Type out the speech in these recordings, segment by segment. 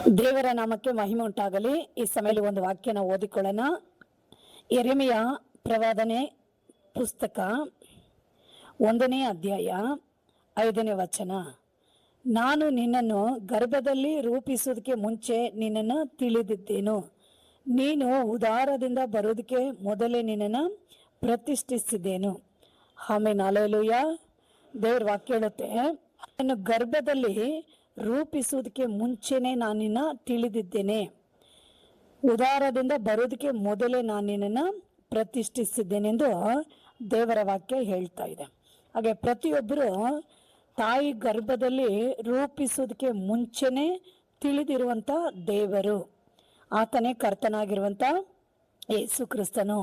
ದೇವರ ನಾಮಕ್ಕೆ ಮಹಿಮೆ ಉಂಟಾಗಲಿ. ಈ ಸಮಯದಲ್ಲಿ ಒಂದು ವಾಕ್ಯನ ಓದಿಕೊಳ್ಳೋಣ. ಯೆರೆಮೀಯ ಪ್ರವಾದನೆ ಪುಸ್ತಕ 1ನೇ ಅಧ್ಯಾಯ 5ನೇ ವಚನ. ನಾನು ನಿನ್ನನ್ನು ಗರ್ಭದಲ್ಲಿ ರೂಪಿಸುವುದಕ್ಕೆ ಮುಂಚೆ ನಿನ್ನನ್ನು ತಿಳಿದಿದ್ದೇನು. ನೀನು ಉದಾರದಿಂದ ಬರೋದಕ್ಕೆ ಮೊದಲೇ ನಿನ್ನನ್ನು ಪ್ರತಿಷ್ಠಿಸಿದ್ದೇನು. ಆಮೆನ್. ಹಲ್ಲೆಲೂಯಾ. ದೇವ್ರ ವಾಕ್ಯ ಹೇಳುತ್ತೆ, ನಾನು ಗರ್ಭದಲ್ಲಿ ರೂಪಿಸುವುದಕ್ಕೆ ಮುಂಚೆನೆ ನಾನು ನಿನ್ನ ತಿಳಿದಿದ್ದೇನೆ, ಉದಾರದಿಂದ ಬರೋದಕ್ಕೆ ಮೊದಲೇ ನಾನು ನಿನ್ನನ್ನು ಪ್ರತಿಷ್ಠಿಸಿದ್ದೇನೆಂದು ದೇವರ ವಾಕ್ಯ ಹೇಳ್ತಾ ಇದೆ. ಹಾಗೆ ಪ್ರತಿಯೊಬ್ಬರು ತಾಯಿ ಗರ್ಭದಲ್ಲಿ ರೂಪಿಸುವುದಕ್ಕೆ ಮುಂಚೆನೆ ತಿಳಿದಿರುವಂಥ ದೇವರು, ಆತನೇ ಕರ್ತನಾಗಿರುವಂಥ ಯೇಸು ಕ್ರಿಸ್ತನು.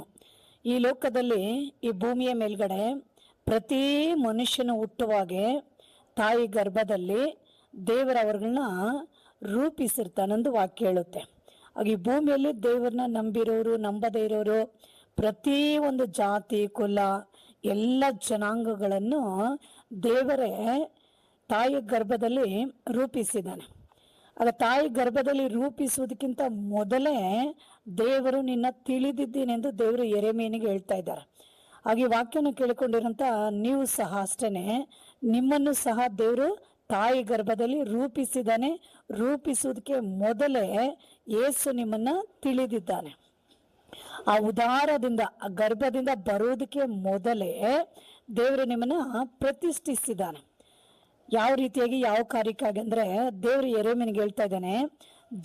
ಈ ಲೋಕದಲ್ಲಿ, ಈ ಭೂಮಿಯ ಮೇಲ್ಗಡೆ ಪ್ರತಿ ಮನುಷ್ಯನು ಹುಟ್ಟುವಾಗೆ ತಾಯಿ ಗರ್ಭದಲ್ಲಿ ದೇವರವ್ರಗಳನ್ನ ರೂಪಿಸಿರ್ತಾನಂದು ವಾಕ್ಯ ಹೇಳುತ್ತೆ. ಹಾಗೆ ಈ ಭೂಮಿಯಲ್ಲಿ ದೇವರನ್ನ ನಂಬಿರೋರು, ನಂಬದೇ ಇರೋರು, ಪ್ರತಿ ಒಂದು ಜಾತಿ ಕುಲ ಎಲ್ಲ ಜನಾಂಗಗಳನ್ನು ದೇವರೇ ತಾಯಿ ಗರ್ಭದಲ್ಲಿ ರೂಪಿಸಿದ್ದಾನೆ. ಆಗ ತಾಯಿ ಗರ್ಭದಲ್ಲಿ ರೂಪಿಸುವುದಕ್ಕಿಂತ ಮೊದಲೇ ದೇವರು ನಿನ್ನ ತಿಳಿದಿದ್ದೀನೆಂದು ದೇವರು ಯೆರೆಮೀಯನಿಗೆ ಹೇಳ್ತಾ ಇದ್ದಾರೆ. ಹಾಗೆ ವಾಕ್ಯನ ಕೇಳಿಕೊಂಡಿರೋಂಥ ನೀವು ಸಹ ಅಷ್ಟೇ, ನಿಮ್ಮನ್ನು ಸಹ ದೇವರು ತಾಯಿ ಗರ್ಭದಲ್ಲಿ ರೂಪಿಸಿದ್ದಾನೆ. ರೂಪಿಸುವುದಕ್ಕೆ ಮೊದಲೇ ಯೇಸು ನಿಮ್ಮನ್ನ ತಿಳಿದಿದ್ದಾನೆ. ಆ ಉದಾರದಿಂದ, ಆ ಗರ್ಭದಿಂದ ಬರುವುದಕ್ಕೆ ಮೊದಲೇ ದೇವರು ನಿಮ್ಮನ್ನ ಪ್ರತಿಷ್ಠಿಸಿದ್ದಾನೆ. ಯಾವ ರೀತಿಯಾಗಿ, ಯಾವ ಕಾರ್ಯಕ್ಕಾಗಿ ಅಂದರೆ, ದೇವರು ಯೆರೆಮೀಯನಿಗೆ ಹೇಳ್ತಾ ಇದ್ದಾನೆ,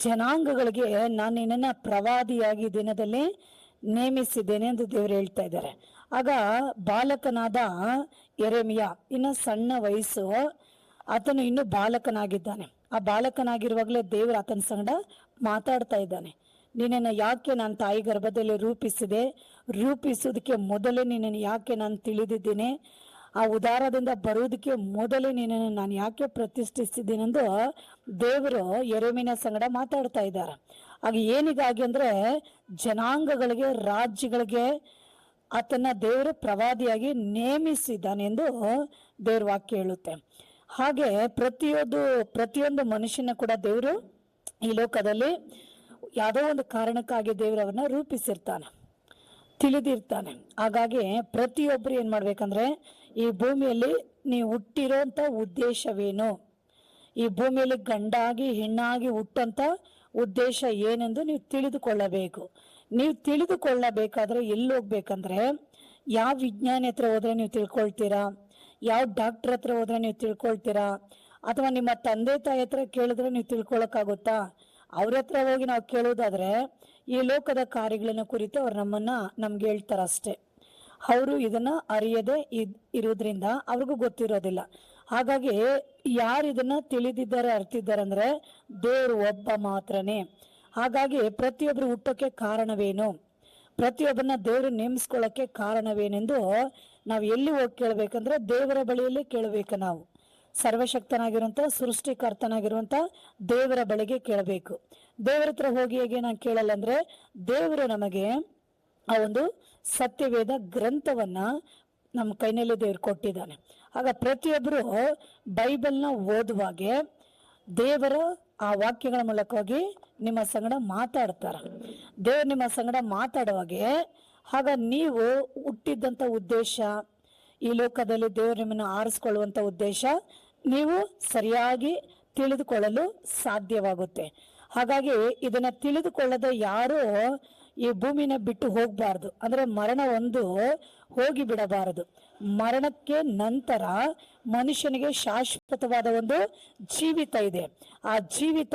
ಜನಾಂಗಗಳಿಗೆ ನಾನು ನಿನ್ನನ್ನು ಪ್ರವಾದಿಯಾಗಿ ದಿನದಲ್ಲಿ ನೇಮಿಸಿದ್ದೇನೆ ಎಂದು ದೇವರು ಹೇಳ್ತಾ ಇದ್ದಾರೆ. ಆಗ ಬಾಲಕನಾದ ಯೆರೆಮೀಯ, ಇನ್ನು ಸಣ್ಣ ವಯಸ್ಸು, ಆತನು ಇನ್ನೂ ಬಾಲಕನಾಗಿದ್ದಾನೆ. ಆ ಬಾಲಕನಾಗಿರುವಾಗಲೇ ದೇವರು ಆತನ ಸಂಗಡ ಮಾತಾಡ್ತಾ ಇದ್ದಾನೆ. ನಿನ್ನನ್ನು ಯಾಕೆ ನಾನು ತಾಯಿ ಗರ್ಭದಲ್ಲಿ ರೂಪಿಸಿದೆ, ರೂಪಿಸೋದಕ್ಕೆ ಮೊದಲೇ ನಿನ್ನನ್ನು ಯಾಕೆ ನಾನು ತಿಳಿದಿದ್ದೀನಿ, ಆ ಉದಾರದಿಂದ ಬರುವುದಕ್ಕೆ ಮೊದಲೇ ನಿನ್ನನ್ನು ನಾನು ಯಾಕೆ ಪ್ರತಿಷ್ಠಿಸಿದ್ದೀನೆಂದು ದೇವರು ಯೆರೆಮೀಯನ ಸಂಗಡ ಮಾತಾಡ್ತಾ ಇದ್ದಾರೆ. ಹಾಗೆ ಏನಿಗಾಗಿ ಅಂದರೆ, ಜನಾಂಗಗಳಿಗೆ, ರಾಜ್ಯಗಳಿಗೆ ಆತನ ದೇವರು ಪ್ರವಾದಿಯಾಗಿ ನೇಮಿಸಿದ್ದಾನೆ ಎಂದು ದೇವ್ರ ವಾಕ್ಯ ಹೇಳುತ್ತೆ. ಹಾಗೆ ಪ್ರತಿಯೊಂದು ಮನುಷ್ಯನ ಕೂಡ ದೇವರು ಈ ಲೋಕದಲ್ಲಿ ಯಾವುದೋ ಒಂದು ಕಾರಣಕ್ಕಾಗಿ ದೇವರು ಅವನ್ನ ರೂಪಿಸಿರ್ತಾನೆ, ತಿಳಿದಿರ್ತಾನೆ. ಹಾಗಾಗಿ ಪ್ರತಿಯೊಬ್ಬರು ಏನು ಮಾಡ್ಬೇಕಂದ್ರೆ, ಈ ಭೂಮಿಯಲ್ಲಿ ನೀವು ಹುಟ್ಟಿರೋಂಥ ಉದ್ದೇಶವೇನು, ಈ ಭೂಮಿಯಲ್ಲಿ ಗಂಡಾಗಿ ಹೆಣ್ಣಾಗಿ ಹುಟ್ಟಂಥ ಉದ್ದೇಶ ಏನೆಂದು ನೀವು ತಿಳಿದುಕೊಳ್ಳಬೇಕು. ನೀವು ತಿಳಿದುಕೊಳ್ಳಬೇಕಾದ್ರೆ ಎಲ್ಲಿ ಹೋಗ್ಬೇಕಂದ್ರೆ, ಯಾವ ವಿಜ್ಞಾನಿ ಹತ್ರ ಹೋದ್ರೆ ನೀವು ತಿಳ್ಕೊಳ್ತೀರಾ, ಯಾವ ಡಾಕ್ಟರ್ ಹತ್ರ ಹೋದ್ರೆ ನೀವು ತಿಳ್ಕೊಳ್ತೀರಾ, ಅಥವಾ ನಿಮ್ಮ ತಂದೆ ತಾಯಿ ಹತ್ರ ಕೇಳಿದ್ರೆ ನೀವು ತಿಳ್ಕೊಳಕ್ಕಾಗುತ್ತಾ? ಅವ್ರ ಹತ್ರ ಹೋಗಿ ನಾವು ಕೇಳೋದಾದ್ರೆ ಈ ಲೋಕದ ಕಾರ್ಯಗಳನ್ನ ಕುರಿತು ಅವ್ರು ನಮ್ಗೆ ಹೇಳ್ತಾರೆ ಅಷ್ಟೇ. ಅವರು ಇದನ್ನ ಅರಿಯದೆ ಇರೋದ್ರಿಂದ ಅವ್ರಿಗೂ ಗೊತ್ತಿರೋದಿಲ್ಲ. ಹಾಗಾಗಿ ಯಾರು ಇದನ್ನ ತಿಳಿದಿದ್ದಾರೆ, ಅರ್ತಿದ್ದಾರೆ ಅಂದ್ರೆ ದೇವರು ಒಬ್ಬ ಮಾತ್ರನೇ. ಹಾಗಾಗಿ ಪ್ರತಿಯೊಬ್ಬರು ಹುಟ್ಟೋಕೆ ಕಾರಣವೇನು, ಪ್ರತಿಯೊಬ್ಬರನ್ನ ದೇವರು ನೇಮಿಸ್ಕೊಳ್ಳೋಕ್ಕೆ ಕಾರಣವೇನೆಂದು ನಾವು ಎಲ್ಲಿ ಹೋಗಿ ಕೇಳಬೇಕಂದ್ರೆ ದೇವರ ಬಳಿಯಲ್ಲೇ ಕೇಳಬೇಕು. ನಾವು ಸರ್ವಶಕ್ತನಾಗಿರುವಂಥ, ಸೃಷ್ಟಿಕರ್ತನಾಗಿರುವಂಥ ದೇವರ ಬಳಿಗೆ ಕೇಳಬೇಕು. ದೇವರ ಹತ್ರ ಹೋಗಿ ಹೇಗೆ ನಾನು ಕೇಳಲ್ಲ ಅಂದ್ರೆ, ದೇವರು ನಮಗೆ ಆ ಒಂದು ಸತ್ಯವೇದ ಗ್ರಂಥವನ್ನ ನಮ್ಮ ಕೈನಲ್ಲಿ ದೇವರು ಕೊಟ್ಟಿದ್ದಾನೆ. ಆಗ ಪ್ರತಿಯೊಬ್ಬರು ಬೈಬಲ್ನ ಓದುವಾಗೆ ದೇವರ ಆ ವಾಕ್ಯಗಳ ಮೂಲಕವಾಗಿ ನಿಮ್ಮ ಸಂಗಡ ಮಾತಾಡ್ತಾರೆ. ದೇವ್ರು ನಿಮ್ಮ ಸಂಗಡ ಮಾತಾಡುವಾಗೆ ಆಗ ನೀವು ಹುಟ್ಟಿದ್ದಂಥ ಉದ್ದೇಶ, ಈ ಲೋಕದಲ್ಲಿ ದೇವರು ನಿಮ್ಮನ್ನು ಆರಿಸ್ಕೊಳ್ಳುವಂಥ ಉದ್ದೇಶ ನೀವು ಸರಿಯಾಗಿ ತಿಳಿದುಕೊಳ್ಳಲು ಸಾಧ್ಯವಾಗುತ್ತೆ. ಹಾಗಾಗಿ ಇದನ್ನ ತಿಳಿದುಕೊಳ್ಳದೆ ಯಾರೂ ಈ ಭೂಮಿನ ಬಿಟ್ಟು ಹೋಗಬಾರ್ದು. ಅಂದ್ರೆ ಮರಣ ಒಂದು ಹೋಗಿ ಬಿಡಬಾರದು. ಮರಣಕ್ಕೆ ನಂತರ ಮನುಷ್ಯನಿಗೆ ಶಾಶ್ವತವಾದ ಒಂದು ಜೀವಿತ ಇದೆ. ಆ ಜೀವಿತ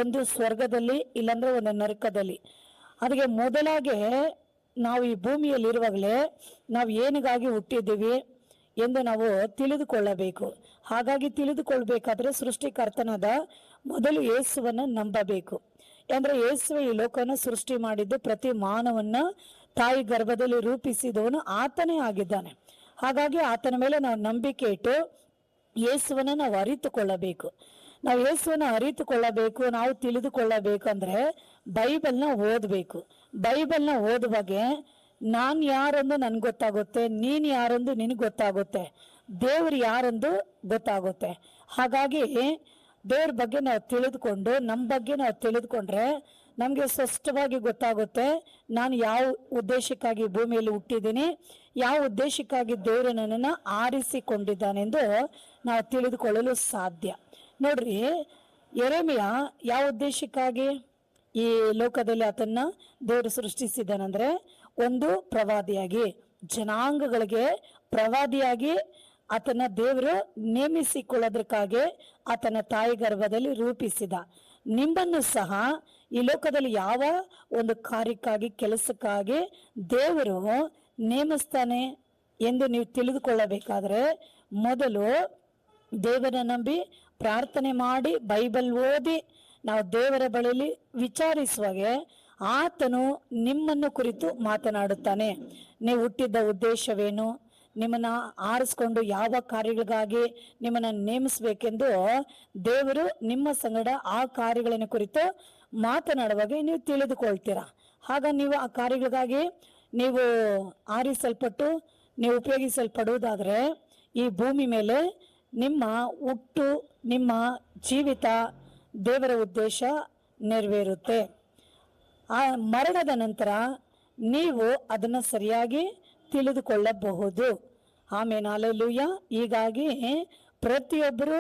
ಒಂದು ಸ್ವರ್ಗದಲ್ಲಿ, ಇಲ್ಲಾಂದ್ರೆ ಒಂದು ನರಕದಲ್ಲಿ. ಅದಕ್ಕೆ ಮೊದಲಾಗೆ ನಾವು ಈ ಭೂಮಿಯಲ್ಲಿರುವಾಗಲೇ ನಾವು ಏನಿಗಾಗಿ ಹುಟ್ಟಿದ್ದೀವಿ ಎಂದು ನಾವು ತಿಳಿದುಕೊಳ್ಳಬೇಕು. ಹಾಗಾಗಿ ತಿಳಿದುಕೊಳ್ಬೇಕಾದ್ರೆ ಸೃಷ್ಟಿಕರ್ತನಾದ ಮೊದಲು ಯೇಸುವನ್ನ ನಂಬಬೇಕು. ಅಂದ್ರೆ ಯೇಸುವೆ ಈ ಲೋಕವನ್ನು ಸೃಷ್ಟಿ ಮಾಡಿದ್ದು, ಪ್ರತಿ ಮಾನವನ್ನ ತಾಯಿ ಗರ್ಭದಲ್ಲಿ ರೂಪಿಸಿದವನು ಆತನೇ ಆಗಿದ್ದಾನೆ. ಹಾಗಾಗಿ ಆತನ ಮೇಲೆ ನಾವು ನಂಬಿಕೆ ಇಟ್ಟು ಯೇಸುವನ್ನ ನಾವು ಅರಿತುಕೊಳ್ಳಬೇಕು. ನಾವು ಯೇಸುವನ್ನ ಅರಿತುಕೊಳ್ಳಬೇಕು, ನಾವು ತಿಳಿದುಕೊಳ್ಳಬೇಕಂದ್ರೆ ಬೈಬಲ್ನ ಓದಬೇಕು. ಬೈಬಲ್ನ ಓದುವಾಗೆ ನಾನು ಯಾರೆಂದು ನನ್ಗೆ ಗೊತ್ತಾಗುತ್ತೆ, ನೀನು ಯಾರೆಂದು ನಿನಗೆ ಗೊತ್ತಾಗುತ್ತೆ, ದೇವರು ಯಾರೆಂದು ಗೊತ್ತಾಗುತ್ತೆ. ಹಾಗಾಗಿ ದೇವ್ರ ಬಗ್ಗೆ ನಾವು ತಿಳಿದುಕೊಂಡು ನಮ್ಮ ಬಗ್ಗೆ ನಾವು ತಿಳಿದುಕೊಂಡ್ರೆ ನಮಗೆ ಸ್ಪಷ್ಟವಾಗಿ ಗೊತ್ತಾಗುತ್ತೆ, ನಾನು ಯಾವ ಉದ್ದೇಶಕ್ಕಾಗಿ ಭೂಮಿಯಲ್ಲಿ ಹುಟ್ಟಿದ್ದೀನಿ, ಯಾವ ಉದ್ದೇಶಕ್ಕಾಗಿ ದೇವರು ನನ್ನನ್ನು ಆರಿಸಿಕೊಂಡಿದ್ದಾನೆಂದು ನಾವು ತಿಳಿದುಕೊಳ್ಳಲು ಸಾಧ್ಯ. ನೋಡ್ರಿ, ಯೆರೆಮೀಯ ಯಾವ ಉದ್ದೇಶಕ್ಕಾಗಿ ಈ ಲೋಕದಲ್ಲಿ ಆತನ್ನ ದೇವರು ಸೃಷ್ಟಿಸಿದ್ದಾನಂದ್ರೆ, ಒಂದು ಪ್ರವಾದಿಯಾಗಿ, ಜನಾಂಗಗಳಿಗೆ ಪ್ರವಾದಿಯಾಗಿ ಆತನ ದೇವರು ನೇಮಿಸಿಕೊಳ್ಳೋದಕ್ಕಾಗಿ ಆತನ ತಾಯಿ ಗರ್ಭದಲ್ಲಿ ರೂಪಿಸಿದ. ನಿಮ್ಮನ್ನು ಸಹ ಈ ಲೋಕದಲ್ಲಿ ಯಾವ ಒಂದು ಕಾರ್ಯಕ್ಕಾಗಿ, ಕೆಲಸಕ್ಕಾಗಿ ದೇವರು ನೇಮಿಸ್ತಾನೆ ಎಂದು ನೀವು ತಿಳಿದುಕೊಳ್ಳಬೇಕಾದ್ರೆ ಮೊದಲು ದೇವರ ನಂಬಿ ಪ್ರಾರ್ಥನೆ ಮಾಡಿ ಬೈಬಲ್ ಓದಿ ನಾವು ದೇವರ ಬಳಿಯಲ್ಲಿ ವಿಚಾರಿಸುವಾಗೆ ಆತನು ನಿಮ್ಮನ್ನು ಕುರಿತು ಮಾತನಾಡುತ್ತಾನೆ. ನೀವು ಹುಟ್ಟಿದ್ದ ಉದ್ದೇಶವೇನು, ನಿಮ್ಮನ್ನ ಆರಿಸ್ಕೊಂಡು ಯಾವ ಕಾರ್ಯಗಳಿಗಾಗಿ ನಿಮ್ಮನ್ನ ನೇಮಿಸ್ಬೇಕೆಂದು ದೇವರು ನಿಮ್ಮ ಸಂಗಡ ಆ ಕಾರ್ಯಗಳನ್ನು ಕುರಿತು ಮಾತನಾಡುವಾಗ ನೀವು ತಿಳಿದುಕೊಳ್ತೀರಾ. ಆಗ ನೀವು ಆ ಕಾರ್ಯಗಳಿಗಾಗಿ ನೀವು ಆರಿಸಲ್ಪಟ್ಟು ನೀವು ಉಪಯೋಗಿಸಲ್ಪಡುವುದಾದ್ರೆ ಈ ಭೂಮಿ ಮೇಲೆ ನಿಮ್ಮ ಹುಟ್ಟು, ನಿಮ್ಮ ಜೀವಿತ, ದೇವರ ಉದ್ದೇಶ ನೆರವೇರುತ್ತೆ. ಆ ಮರಣದ ನಂತರ ನೀವು ಅದನ್ನು ಸರಿಯಾಗಿ ತಿಳಿದುಕೊಳ್ಳಬಹುದು. ಆಮೇಲೆ ಹಲ್ಲೆಲೂಯಾ. ಹೀಗಾಗಿ ಪ್ರತಿಯೊಬ್ಬರು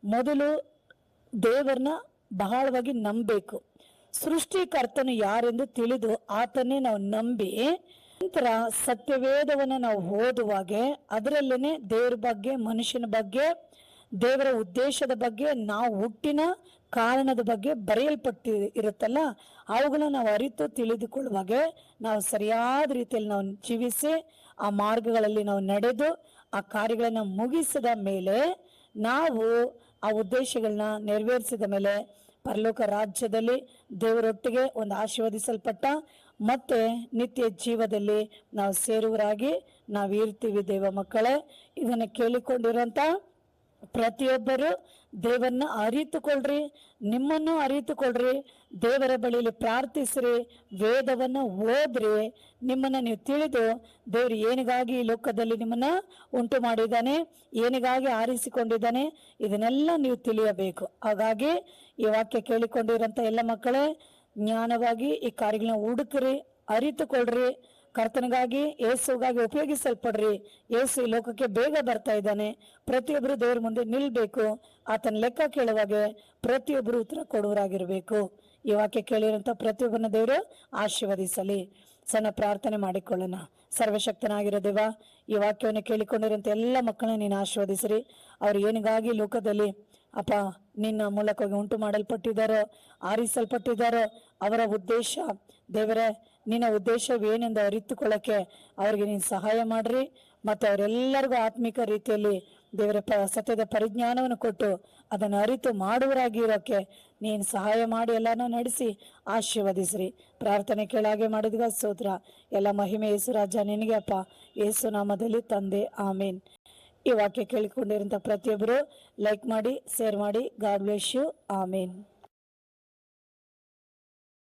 ಮೊದಲು ದೇವರನ್ನ ಬಹಳವಾಗಿ ನಂಬಬೇಕು. ಸೃಷ್ಟಿಕರ್ತನು ಯಾರೆಂದು ತಿಳಿದು ಆತನ್ನೇ ನಾವು ನಂಬಿ ನಂತರ ಸತ್ಯವೇದವನ್ನು ನಾವು ಓದುವಾಗೆ ಅದರಲ್ಲೇನೆ ದೇವರ ಬಗ್ಗೆ, ಮನುಷ್ಯನ ಬಗ್ಗೆ, ದೇವರ ಉದ್ದೇಶದ ಬಗ್ಗೆ, ನಾವು ಹುಟ್ಟಿನ ಕಾರಣದ ಬಗ್ಗೆ ಬರೆಯಲ್ಪಟ್ಟಿ ಇರುತ್ತಲ್ಲ, ಅವುಗಳನ್ನ ನಾವು ಅರಿತು ತಿಳಿದುಕೊಳ್ಳುವಾಗೆ ನಾವು ಸರಿಯಾದ ರೀತಿಯಲ್ಲಿ ನಾವು ಜೀವಿಸಿ ಆ ಮಾರ್ಗಗಳಲ್ಲಿ ನಾವು ನಡೆದು ಆ ಕಾರ್ಯಗಳನ್ನ ಮುಗಿಸಿದ ಮೇಲೆ ನಾವು ಆ ಉದ್ದೇಶಗಳನ್ನ ನೆರವೇರಿಸಿದ ಮೇಲೆ ಪರಲೋಕ ರಾಜ್ಯದಲ್ಲಿ ದೇವರೊಟ್ಟಿಗೆ ಒಂದು ಆಶೀರ್ವದಿಸಲ್ಪಟ್ಟ ಮತ್ತೆ ನಿತ್ಯ ಜೀವದಲ್ಲಿ ನಾವು ಸೇರುವರಾಗಿ ನಾವು ಇರ್ತೀವಿ. ದೇವ ಮಕ್ಕಳೇ, ಇದನ್ನು ಕೇಳಿಕೊಂಡಿರೋಂಥ ಪ್ರತಿಯೊಬ್ಬರು ದೇವರನ್ನ ಅರಿತುಕೊಳ್ರಿ, ನಿಮ್ಮನ್ನು ಅರಿತುಕೊಳ್ರಿ, ದೇವರ ಬಳಿಯಲ್ಲಿ ಪ್ರಾರ್ಥಿಸ್ರಿ, ವೇದವನ್ನು ಓದ್ರಿ. ನಿಮ್ಮನ್ನ ನೀವು ತಿಳಿದು ದೇವರು ಏನಿಗಾಗಿ ಈ ಲೋಕದಲ್ಲಿ ನಿಮ್ಮನ್ನ ಉಂಟು ಮಾಡಿದ್ದಾನೆ, ಏನಿಗಾಗಿ ಆರಿಸಿಕೊಂಡಿದ್ದಾನೆ, ಇದನ್ನೆಲ್ಲ ನೀವು ತಿಳಿಯಬೇಕು. ಹಾಗಾಗಿ ಈ ವಾಕ್ಯ ಕೇಳಿಕೊಂಡಿರೋಂಥ ಎಲ್ಲ ಮಕ್ಕಳೇ ಜ್ಞಾನವಾಗಿ ಈ ಕಾರ್ಯಗಳನ್ನ ಹುಡುಕ್ರಿ, ಅರಿತುಕೊಳ್ರಿ. ಕರ್ತನಿಗಾಗಿ, ಯೇಸುಗಾಗಿ ಉಪಯೋಗಿಸಲ್ಪಡ್ರಿ. ಯೇಸು ಈ ಲೋಕಕ್ಕೆ ಬೇಗ ಬರ್ತಾ ಇದ್ದಾನೆ. ಪ್ರತಿಯೊಬ್ಬರು ದೇವ್ರ ಮುಂದೆ ನಿಲ್ಬೇಕು. ಆತನ ಲೆಕ್ಕ ಕೇಳುವಾಗೆ ಪ್ರತಿಯೊಬ್ಬರು ಉತ್ತರ ಕೊಡುವರಾಗಿರ್ಬೇಕು. ಈ ವಾಕ್ಯ ಕೇಳಿರೋಂಥ ಪ್ರತಿಯೊಬ್ಬರನ್ನ ದೇವರು ಆಶೀರ್ವದಿಸಲಿ. ಸಣ್ಣ ಪ್ರಾರ್ಥನೆ ಮಾಡಿಕೊಳ್ಳೋಣ. ಸರ್ವಶಕ್ತನಾಗಿರೋ ದೇವ, ಈ ವಾಕ್ಯವನ್ನು ಕೇಳಿಕೊಂಡಿರೋಂಥ ಎಲ್ಲ ಮಕ್ಕಳನ್ನ ನೀನು ಆಶೀರ್ವದಿಸ್ರಿ. ಅವ್ರು ಏನಿಗಾಗಿ ಲೋಕದಲ್ಲಿ ಅಪ್ಪ ನಿನ್ನ ಮೂಲಕವಾಗಿ ಉಂಟು ಮಾಡಲ್ಪಟ್ಟಿದ್ದಾರೋ, ಆರಿಸಲ್ಪಟ್ಟಿದ್ದಾರೋ, ಅವರ ಉದ್ದೇಶ ದೇವರೇ, ನಿನ್ನ ಉದ್ದೇಶವೇನೆಂದು ಅರಿತುಕೊಳ್ಳಕ್ಕೆ ಅವ್ರಿಗೆ ನೀನು ಸಹಾಯ ಮಾಡ್ರಿ. ಮತ್ತು ಅವರೆಲ್ಲರಿಗೂ ಆತ್ಮಿಕ ರೀತಿಯಲ್ಲಿ ದೇವರ ಸತ್ಯದ ಪರಿಜ್ಞಾನವನ್ನು ಕೊಟ್ಟು ಅದನ್ನು ಅರಿತು ಮಾಡುವರಾಗಿರೋಕ್ಕೆ ನೀನು ಸಹಾಯ ಮಾಡಿ ಎಲ್ಲಾನು ನಡೆಸಿ ಆಶೀರ್ವದಿಸ್ರಿ. ಪ್ರಾರ್ಥನೆ ಕೇಳಾಗೆ ಮಾಡಿದ್ಗ ಸ್ತೋತ್ರ. ಎಲ್ಲ ಮಹಿಮೆ ಯೇಸು ರಾಜ ನಿನಗೆ ಅಪ್ಪ, ಯೇಸು ನಾಮದಲ್ಲಿ ತಂದೆ, ಆಮೇನ್. ಈ ವಾಕ್ಯ ಕೇಳಿಕೊಂಡಿರೋಂಥ ಪ್ರತಿಯೊಬ್ಬರು ಲೈಕ್ ಮಾಡಿ, ಶೇರ್ ಮಾಡಿ. God bless you. ಆಮೇನ್.